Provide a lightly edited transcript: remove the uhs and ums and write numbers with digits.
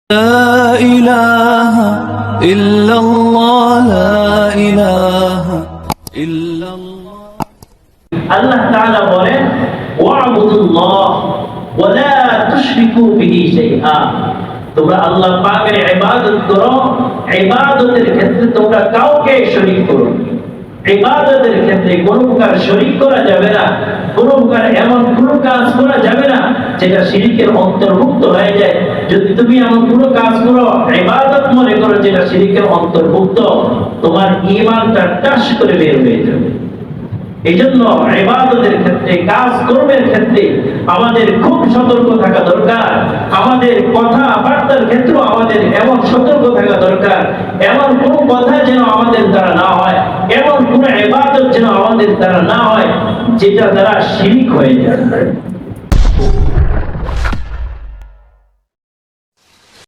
لا إله إلا الله لا إله إلا الله আল্লাহ তাআলা বলেন ওয়া'বুদুল্লাহ ওয়া লা তুশরিকু বিহি শাইআ। তোমরা আল্লাহ পাকের ইবাদত করো, ইবাদতের ক্ষেত্রে তোমরা কাউকে শরীক করো। ইবাদতের ক্ষেত্রে কোনো প্রকার শরীক করা যাবে না, কোনো প্রকার এমন কোনো কাজ করা যাবে না যেটা শিরকের অন্তর্ভুক্ত হয়ে যায়। যদি তুমি এমন কোনো কাজ করো ইবাদত মনে করো যেটা শিরকের অন্তর্ভুক্ত, তোমার ঈমানটা টাস করে বের হয়ে যাবে। এইজন্য ইবাদতের ক্ষেত্রে, কাজ কর্মের ক্ষেত্রে আমাদের খুব সতর্ক থাকা দরকার। আমাদের কথাবার্তার ক্ষেত্রেও আমাদের এমন সতর্ক থাকা দরকার, এমন কোনো কথা যেন আমাদের দ্বারা না হয়, এমন কোনো ইবাদত যেন আমাদের দ্বারা না হয় যেটা দ্বারা শিরক হয়ে যায়।